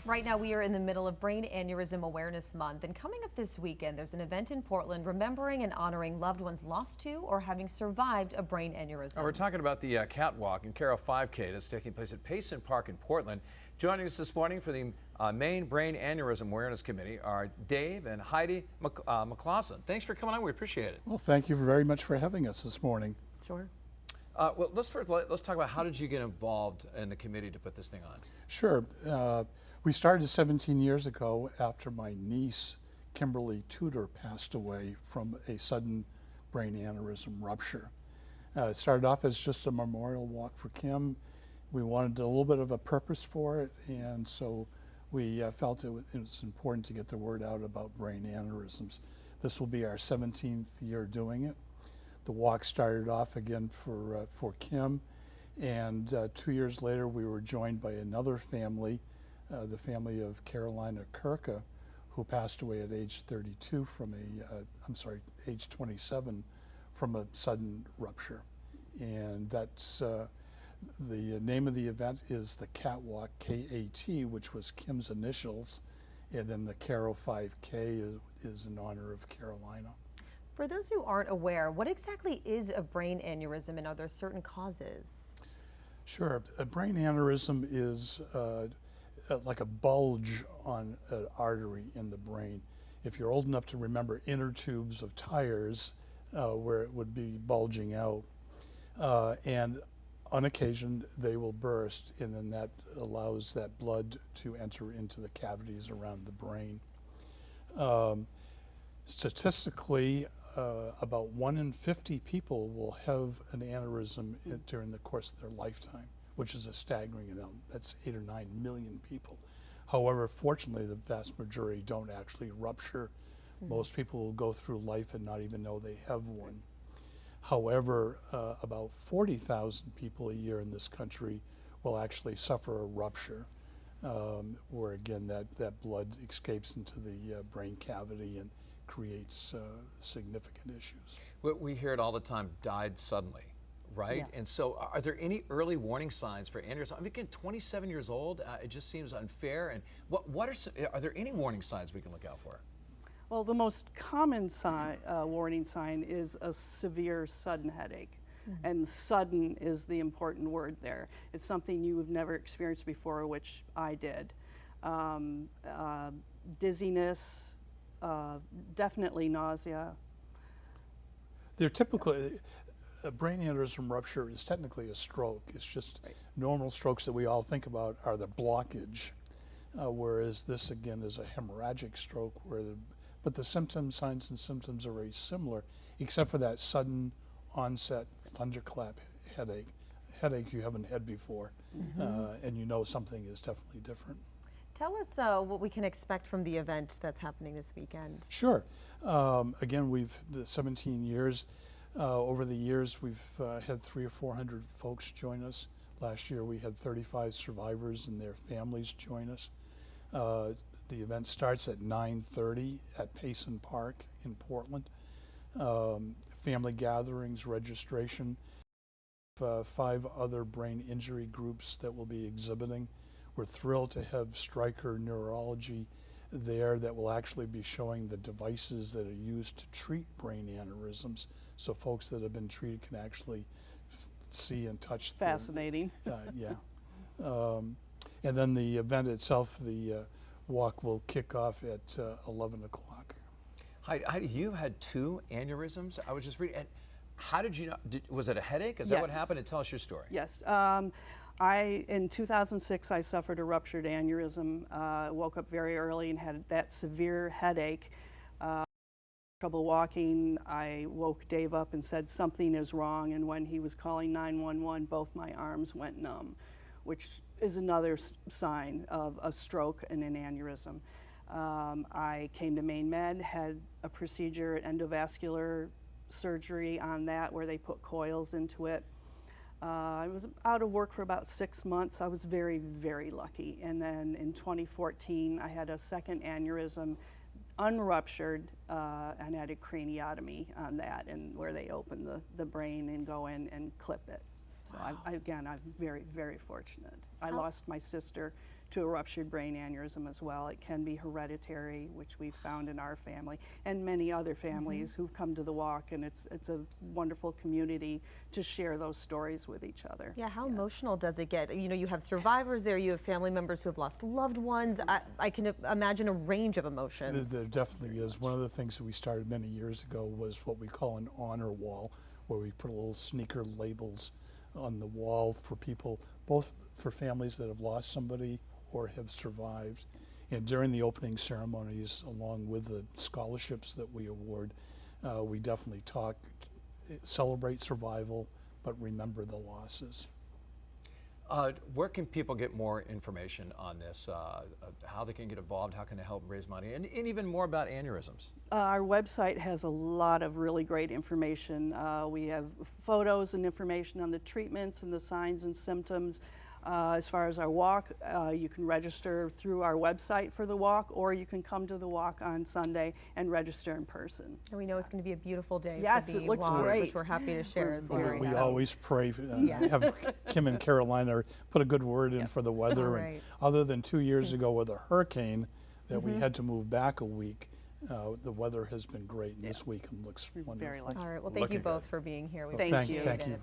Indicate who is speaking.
Speaker 1: Right now we are in the middle of Brain Aneurysm Awareness Month, and coming up this weekend there's an event in Portland remembering and honoring loved ones lost to or having survived a brain aneurysm.
Speaker 2: We're talking about the Catwalk and Carol 5K that's taking place at Payson Park in Portland. Joining us this morning for the Maine Brain Aneurysm Awareness Committee are Dave and Heidi McClawson. Thanks for coming on. We appreciate it.
Speaker 3: Well, thank you very much for having us this morning.
Speaker 1: Sure.
Speaker 2: Well, let's talk about how did you get involved in the committee to put this thing on?
Speaker 3: Sure. We started 17 years ago after my niece, Kimberly Tudor, passed away from a sudden brain aneurysm rupture. It started off as just a memorial walk for Kim. We wanted a little bit of a purpose for it, and so we felt it was important to get the word out about brain aneurysms. This will be our 17th year doing it. The walk started off again for Kim, and 2 years later we were joined by another family, the family of Carolina Kirka, who passed away at age 32 from age 27 from a sudden rupture. And that's the name of the event is the Catwalk, K-A-T, which was Kim's initials, and then the Carol 5K is in honor of Carolina.
Speaker 1: For those who aren't aware, what exactly is a brain aneurysm, and are there certain causes?
Speaker 3: Sure. A brain aneurysm is like a bulge on an artery in the brain. If you're old enough to remember inner tubes of tires where it would be bulging out, and on occasion they will burst, and then that allows that blood to enter into the cavities around the brain. Statistically, about 1 in 50 people will have an aneurysm during the course of their lifetime, which is a staggering amount. That's 8 or 9 million people. However, fortunately, the vast majority don't actually rupture. Most people will go through life and not even know they have one. However, about 40,000 people a year in this country will actually suffer a rupture, where again that blood escapes into the brain cavity and creates significant issues.
Speaker 2: We hear it all the time, died suddenly, right?
Speaker 1: Yeah.
Speaker 2: And so are there any early warning signs for aneurysm? I mean, again, 27 years old, it just seems unfair. And are there any warning signs we can look out for?
Speaker 4: Well, the most common warning sign is a severe sudden headache. And sudden is the important word there. It's something you've never experienced before, which I did. Dizziness, definitely nausea.
Speaker 3: They're typically, a brain aneurysm rupture is technically a stroke. It's just normal strokes that we all think about are the blockage, whereas this again is a hemorrhagic stroke but the symptoms, signs and symptoms are very similar, except for that sudden onset thunderclap headache you haven't had before, and you know something is definitely different.
Speaker 1: Tell us what we can expect from the event that's happening this weekend.
Speaker 3: Sure. Again, the 17 years, over the years we've had 300 or 400 folks join us. Last year we had 35 survivors and their families join us. The event starts at 9:30 at Payson Park in Portland. Family gatherings, registration, 5 other brain injury groups that will be exhibiting. We're thrilled to have Stryker Neurology there that will actually be showing the devices that are used to treat brain aneurysms, so folks that have been treated can actually see and touch.
Speaker 4: It's fascinating.
Speaker 3: Yeah. And then the event itself, the walk will kick off at 11 o'clock.
Speaker 2: Heidi, you had 2 aneurysms. I was just reading. And how did you know? Was it a headache? Is that what happened? And tell us your story.
Speaker 4: Yes. In 2006, I suffered a ruptured aneurysm. Woke up very early and had that severe headache. Trouble walking. I woke Dave up and said something is wrong, and when he was calling 911, both my arms went numb, which is another sign of a stroke and an aneurysm. I came to Maine Med, had a procedure, endovascular surgery on that where they put coils into it. I was out of work for about 6 months. I was very, very lucky. And then in 2014, I had a second aneurysm, unruptured, and had a craniotomy on that, and where they open the brain and go in and clip it. So
Speaker 2: Wow.
Speaker 4: again, I'm very, very fortunate. I lost my sister to a ruptured brain aneurysm as well. It can be hereditary, which we've found in our family and many other families who've come to the walk, and it's a wonderful community to share those stories with each other.
Speaker 1: Yeah, how emotional does it get? You know, you have survivors there, you have family members who have lost loved ones. I can imagine a range of emotions.
Speaker 3: There definitely is. One of the things that we started many years ago was what we call an honor wall, where we put little sneaker labels on the wall for people, both for families that have lost somebody or have survived. And during the opening ceremonies, along with the scholarships that we award, we definitely celebrate survival, but remember the losses.
Speaker 2: Where can people get more information on this? How they can get involved, how can they help raise money, and even more about aneurysms?
Speaker 4: Our website has a lot of really great information. We have photos and information on the treatments and the signs and symptoms. As far as our walk, you can register through our website for the walk, or you can come to the walk on Sunday and register in person.
Speaker 1: And we know it's going to be a beautiful day
Speaker 4: Yes,
Speaker 1: for the
Speaker 4: it looks
Speaker 1: walk,
Speaker 4: great.
Speaker 1: which we're happy to share as well.
Speaker 3: We always pray, have Kim and Carolina put a good word in for the weather.
Speaker 1: Right.
Speaker 3: And other than 2 years ago with a hurricane that we had to move back a week, the weather has been great. And this weekend looks wonderful.
Speaker 4: Very lucky.
Speaker 1: All right, well, thank you
Speaker 2: Looking
Speaker 1: both
Speaker 2: good.
Speaker 1: for being here. We
Speaker 4: Thank
Speaker 1: appreciate
Speaker 4: you.
Speaker 3: Thank you.
Speaker 1: it.